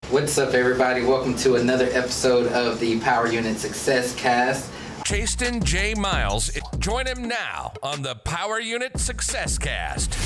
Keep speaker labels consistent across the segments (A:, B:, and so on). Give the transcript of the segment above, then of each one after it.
A: What's up, everybody? Welcome to another episode of the Power Unit Success Cast.
B: Chasten J. Miles. Join him now on the Power Unit Success Cast.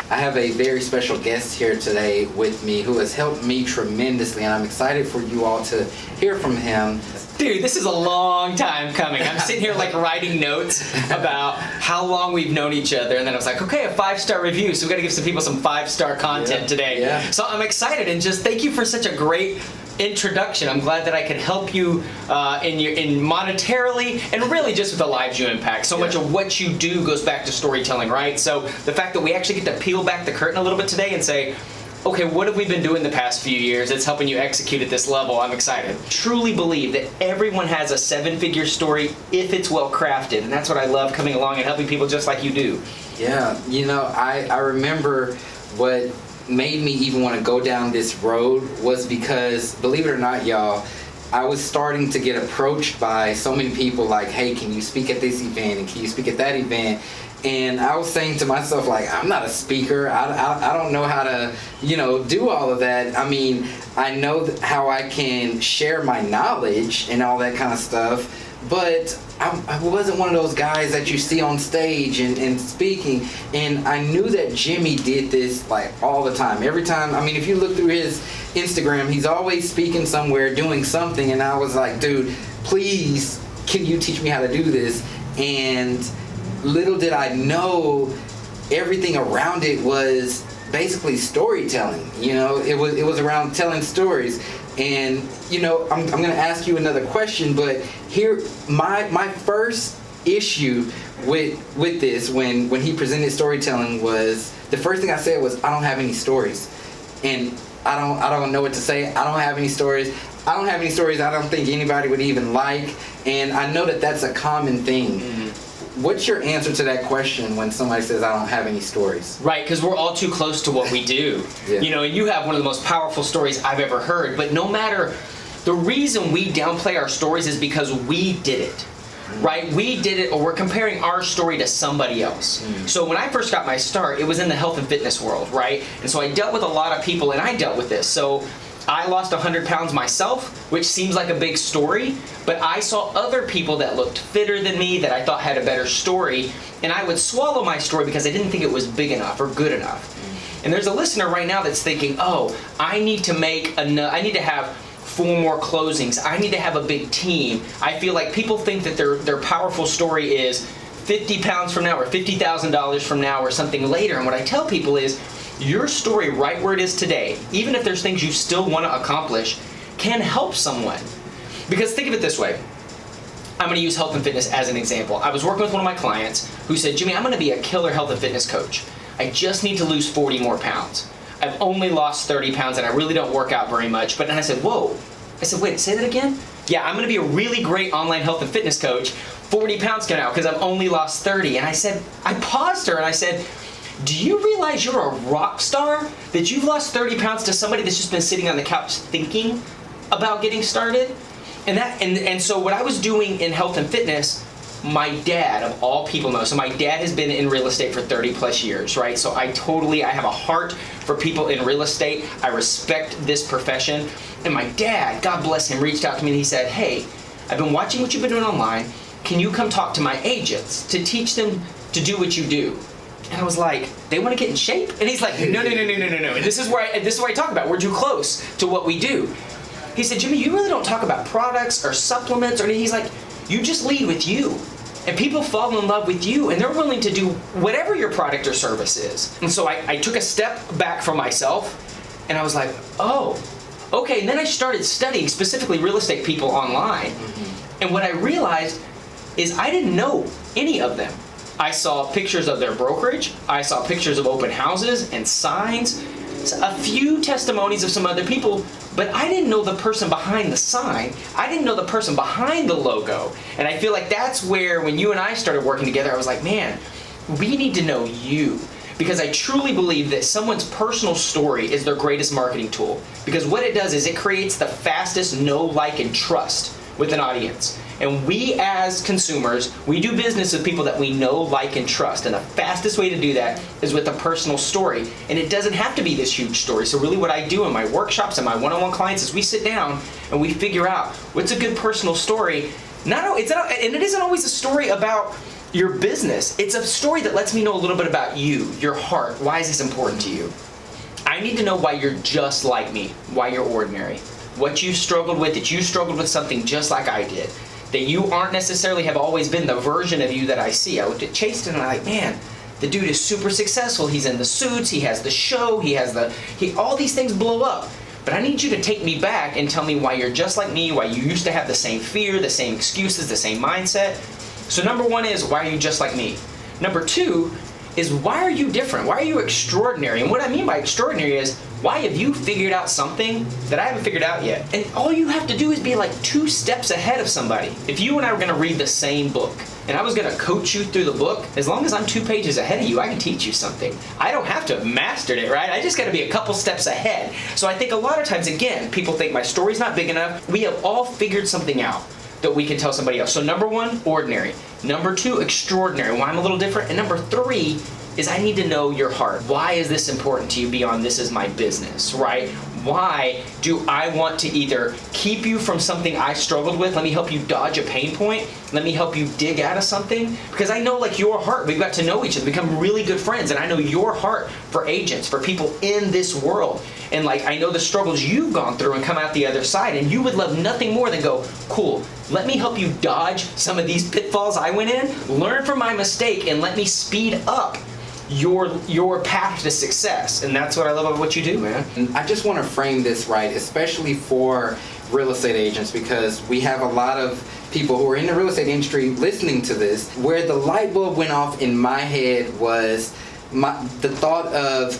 A: I have a very special guest here today with me who has helped me tremendously, and I'm excited for you all to hear from him.
C: Dude, this is a long time coming. I'm sitting here like writing notes about how long we've known each other, and then I was like, okay, a 5-star review, so we got to give some people some 5-star content today.
A: Yeah.
C: So I'm excited, and just thank you for such a great introduction. I'm glad that I could help you in monetarily and really just with the lives you impact. So much of what you do goes back to storytelling, right? So the fact that we actually get to peel back the curtain a little bit today and say, okay, what have we been doing the past few years that's helping you execute at this level? I'm excited. Truly believe that everyone has a 7-figure story if it's well crafted, and that's what I love, coming along and helping people just like you do.
A: Yeah, you know, I remember what made me even want to go down this road was because, believe it or not, y'all, I was starting to get approached by so many people like, hey, can you speak at this event, and can you speak at that event? And I was saying to myself, like, I'm not a speaker. I don't know how to, do all of that. I mean, I know how I can share my knowledge and all that kind of stuff, but I wasn't one of those guys that you see on stage and speaking. And I knew that Jimmy did this like all the time. Every time, I mean, if you look through his Instagram, he's always speaking somewhere, doing something. And I was like, dude, please, can you teach me how to do this? And little did I know, everything around it was basically storytelling. It was around telling stories. And I'm going to ask you another question, but here my first issue with this when he presented storytelling was, the first thing I said was, I don't have any stories, and I don't know what to say. I don't have any stories. I don't have any stories I don't think anybody would even like, and I know that that's a common thing. What's your answer to that question when somebody says, I don't have any stories?
C: Right, because we're all too close to what we do.
A: Yeah.
C: And you have one of the most powerful stories I've ever heard, but no matter, the reason we downplay our stories is because we did it. Right? We did it, or we're comparing our story to somebody else. So when I first got my start, it was in the health and fitness world, right? And so I dealt with a lot of people, and I dealt with this. So I lost 100 pounds myself, which seems like a big story, but I saw other people that looked fitter than me, that I thought had a better story, and I would swallow my story because I didn't think it was big enough or good enough. And there's a listener right now that's thinking, oh, I need to have 4 more closings. I need to have a big team. I feel like people think that their powerful story is 50 pounds from now or $50,000 from now or something later. And what I tell people is, your story right where it is today, even if there's things you still want to accomplish, can help someone. Because think of it this way. I'm going to use health and fitness as an example. I was working with one of my clients who said, Jimmy, I'm going to be a killer health and fitness coach. I just need to lose 40 more pounds. I've only lost 30 pounds and I really don't work out very much. But then I said, whoa. I said, wait, say that again? Yeah, I'm going to be a really great online health and fitness coach. 40 pounds come out because I've only lost 30. And I paused her and I said, do you realize you're a rock star? That you've lost 30 pounds to somebody that's just been sitting on the couch thinking about getting started? And so what I was doing in health and fitness, my dad, of all people know, so my dad has been in real estate for 30 plus years, right? So I have a heart for people in real estate. I respect this profession. And my dad, God bless him, reached out to me and he said, hey, I've been watching what you've been doing online. Can you come talk to my agents to teach them to do what you do? And I was like, they want to get in shape? And he's like, no. And this is where I talk about, we're too close to what we do. He said, Jimmy, you really don't talk about products or supplements or anything. He's like, you just lead with you. And people fall in love with you, and they're willing to do whatever your product or service is. And so I took a step back from myself, and I was like, oh, okay. And then I started studying specifically real estate people online. And what I realized is I didn't know any of them. I saw pictures of their brokerage. I saw pictures of open houses and signs, a few testimonies of some other people, but I didn't know the person behind the sign. I didn't know the person behind the logo. And I feel like that's where, when you and I started working together, I was like, man, we need to know you. Because I truly believe that someone's personal story is their greatest marketing tool. Because what it does is it creates the fastest know, like, and trust with an audience. And we as consumers, we do business with people that we know, like, and trust. And the fastest way to do that is with a personal story. And it doesn't have to be this huge story. So really what I do in my workshops and my one-on-one clients is we sit down and we figure out what's a good personal story. And it isn't always a story about your business. It's a story that lets me know a little bit about you, your heart. Why is this important to you? I need to know why you're just like me, why you're ordinary, what you struggled with, that you struggled with something just like I did, that you aren't necessarily have always been the version of you that I see. I looked at Chase and I'm like, man, the dude is super successful. He's in the suits, he has the show, all these things blow up. But I need you to take me back and tell me why you're just like me, why you used to have the same fear, the same excuses, the same mindset. So number one is, why are you just like me? Number two is, why are you different? Why are you extraordinary? And what I mean by extraordinary is, why have you figured out something that I haven't figured out yet? And all you have to do is be like 2 steps ahead of somebody. If you and I were gonna read the same book, and I was gonna coach you through the book, as long as I'm 2 pages ahead of you, I can teach you something. I don't have to have mastered it, right? I just gotta be a couple steps ahead. So I think a lot of times, again, people think my story's not big enough. We have all figured something out that we can tell somebody else. So number 1, ordinary. Number 2, extraordinary, why I'm a little different. And number 3 is, I need to know your heart. Why is this important to you beyond this is my business, right? Why do I want to either keep you from something I struggled with? Let me help you dodge a pain point. Let me help you dig out of something. Because I know, like, your heart, we've got to know each other, become really good friends. And I know your heart for agents, for people in this world. And like, I know the struggles you've gone through and come out the other side. And you would love nothing more than go, cool, let me help you dodge some of these pitfalls I went in, learn from my mistake, and let me speed up your path to success. And that's what I love about what you do, man.
A: And I just want to frame this right, especially for real estate agents, because we have a lot of people who are in the real estate industry listening to this. Where the light bulb went off in my head was the thought of,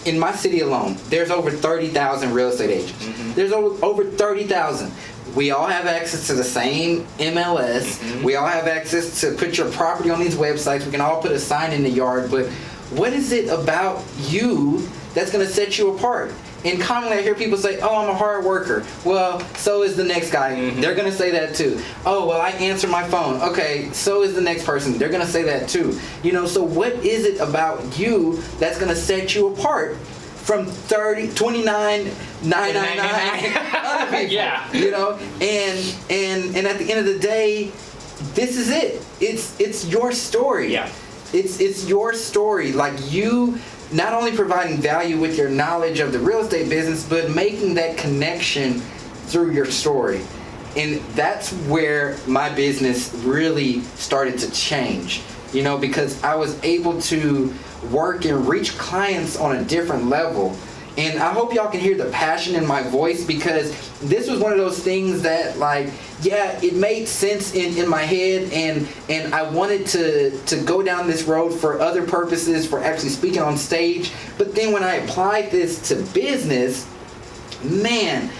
A: in my city alone, there's over 30,000 real estate agents. Mm-hmm. There's over 30,000. We all have access to the same MLS. Mm-hmm. We all have access to put your property on these websites. We can all put a sign in the yard. But what is it about you that's going to set you apart? And commonly I hear people say, oh, I'm a hard worker. Well, so is the next guy. Mm-hmm. They're going to say that too. Oh, well, I answer my phone. Okay, so is the next person. They're going to say that too. You know, so what is it about you that's going to set you apart from 29,999 other people? Yeah. You know, and at the end of the day, this is it. It's your story.
C: Yeah.
A: It's your story. Like, you not only providing value with your knowledge of the real estate business, but making that connection through your story. And that's where my business really started to change, you know, because I was able to work and reach clients on a different level. And I hope y'all can hear the passion in my voice, because this was one of those things that, like, yeah, it made sense in my head, and I wanted to go down this road for other purposes, for actually speaking on stage. But then when I applied this to business, man,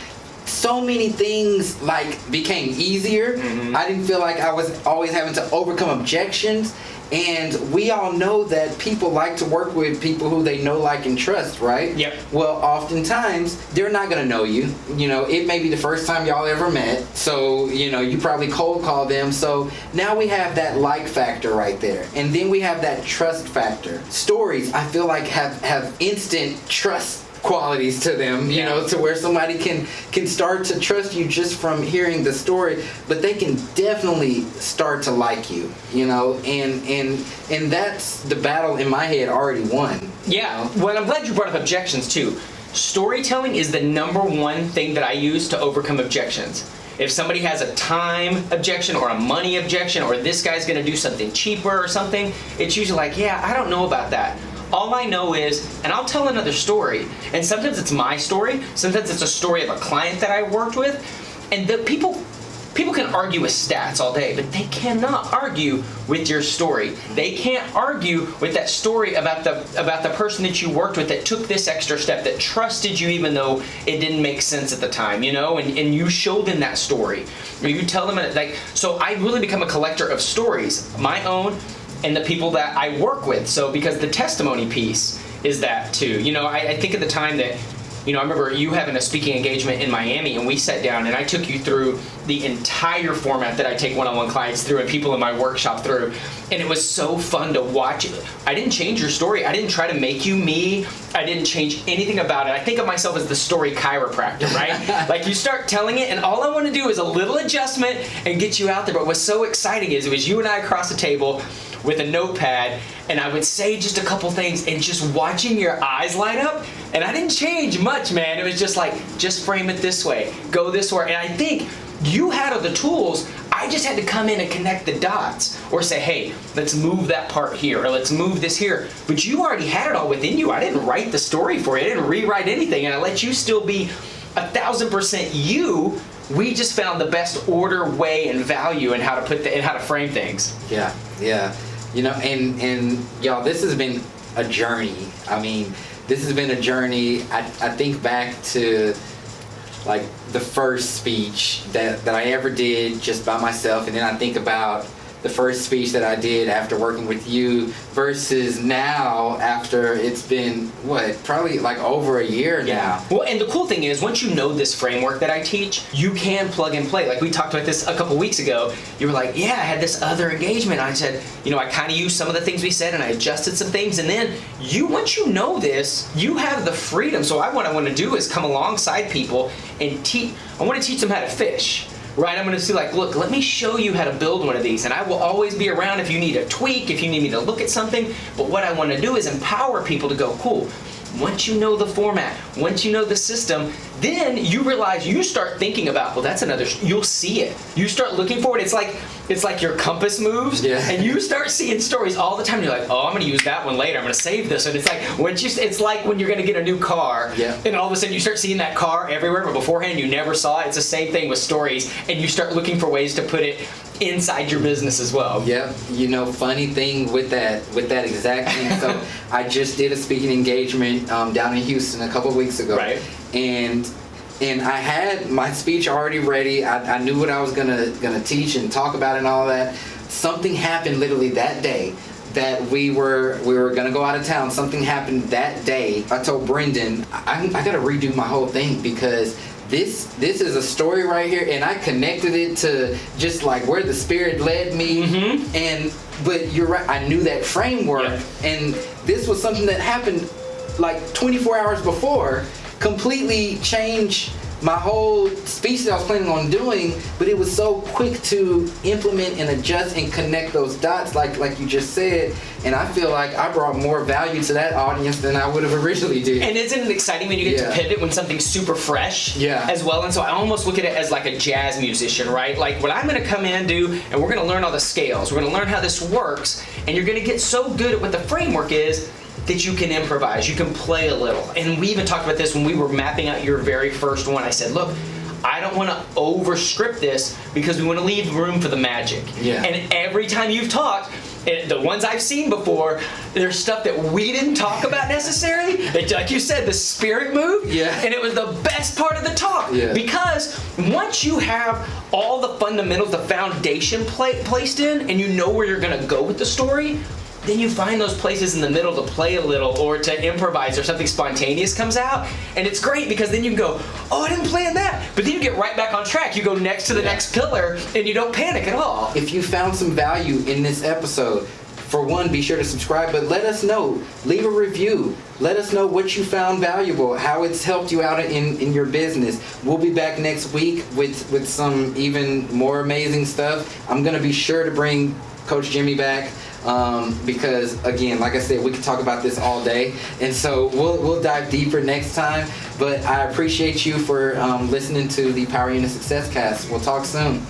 A: so many things like became easier. Mm-hmm. I didn't feel like I was always having to overcome objections. And we all know that people like to work with people who they know, like, and trust, right?
C: Yep.
A: Well, oftentimes, they're not going to know you. You know, it may be the first time y'all ever met. So, you know, you probably cold call them. So now we have that like factor right there. And then we have that trust factor. Stories, I feel like, have instant trust qualities to them, you know, to where somebody can start to trust you just from hearing the story, but they can definitely start to like you, you know, and that's the battle in my head already won.
C: Yeah.
A: You know?
C: Well, I'm glad you brought up objections too. Storytelling is the #1 thing that I use to overcome objections. If somebody has a time objection or a money objection, or this guy's going to do something cheaper or something, it's usually like, yeah, I don't know about that. All I know is, and I'll tell another story, and sometimes it's my story, sometimes it's a story of a client that I worked with, and the people can argue with stats all day, but they cannot argue with your story. They can't argue with that story about the person that you worked with that took this extra step, that trusted you even though it didn't make sense at the time, you know, and you show them that story, or you tell them, like, so I really become a collector of stories, my own, and the people that I work with. So because the testimony piece is that too. You know, I think at the time that I remember you having a speaking engagement in Miami, and we sat down and I took you through the entire format that I take one-on-one clients through and people in my workshop through. And it was so fun to watch. I didn't change your story. I didn't try to make you me. I didn't change anything about it. I think of myself as the story chiropractor, right? Like, you start telling it, and all I want to do is a little adjustment and get you out there. But what's so exciting is it was you and I across the table with a notepad, and I would say just a couple things, and just watching your eyes light up, and I didn't change much, man. It was just like, just frame it this way, go this way. And I think you had all the tools. I just had to come in and connect the dots, or say, hey, let's move that part here, or let's move this here. But you already had it all within you. I didn't write the story for you. I didn't rewrite anything, and I let you still be 1,000% you. We just found the best order, way, and value in how to and how to frame things.
A: Yeah. And y'all, this has been a journey. I mean, this has been a journey. I think back to like the first speech that I ever did just by myself, and then I think about the first speech that I did after working with you versus now after it's been, probably like over a year now.
C: Well, and the cool thing is, once you know this framework that I teach, you can plug and play. Like, we talked about this a couple weeks ago. You were like, yeah, I had this other engagement. I said, I kind of used some of the things we said, and I adjusted some things. And then once you know this, you have the freedom. So what I want to do is come alongside people and teach. I want to teach them how to fish. Right, I'm going to see, like, look, let me show you how to build one of these, and I will always be around if you need a tweak, if you need me to look at something. But what I want to do is empower people to go, cool. Once you know the format, once you know the system, then you realize, you start thinking about, well, that's another, you'll see it. You start looking for it. It's like your compass moves, and you start seeing stories all the time. You're like, oh, I'm going to use that one later. I'm going to save this. And it's like, it's like when you're going to get a new car, and all of a sudden you start seeing that car everywhere, but beforehand you never saw it. It's the same thing with stories, and you start looking for ways to put it inside your business as well.
A: Yep. Funny thing with that exact thing. So I just did a speaking engagement down in Houston a couple of weeks ago.
C: Right.
A: And I had my speech already ready. I knew what I was gonna teach and talk about and all that. Something happened literally that day that we were gonna go out of town. Something happened that day. I told Brendan, I gotta redo my whole thing, because this is a story right here, and I connected it to just like where the Spirit led me. But you're right, I knew that framework, and this was something that happened like 24 hours before, completely changed my whole speech that I was planning on doing. But it was so quick to implement and adjust and connect those dots, like you just said. And I feel like I brought more value to that audience than I would have originally did.
C: And isn't it exciting when you get to pivot when something's super fresh as well? And so I almost look at it as like a jazz musician, right? Like, what I'm going to come in and do, and we're going to learn all the scales. We're going to learn how this works, and you're going to get so good at what the framework is that you can improvise, you can play a little. And we even talked about this when we were mapping out your very first one. I said, look, I don't want to overscript this, because we want to leave room for the magic. And every time you've talked, the ones I've seen before, there's stuff that we didn't talk about necessarily. That, like you said, the Spirit moved, and it was the best part of the talk. Because once you have all the fundamentals, the foundation placed in, and you know where you're going to go with the story, then you find those places in the middle to play a little, or to improvise, or something spontaneous comes out. And it's great, because then you can go, oh, I didn't plan that. But then you get right back on track. You go next to the next pillar, and you don't panic at all.
A: If you found some value in this episode, for one, be sure to subscribe, but let us know. Leave a review. Let us know what you found valuable, how it's helped you out in your business. We'll be back next week with some even more amazing stuff. I'm going to be sure to bring Coach Jimmy back. Because again, like I said, we could talk about this all day, and so we'll dive deeper next time. But I appreciate you for listening to the Power Unit Success Cast. We'll talk soon.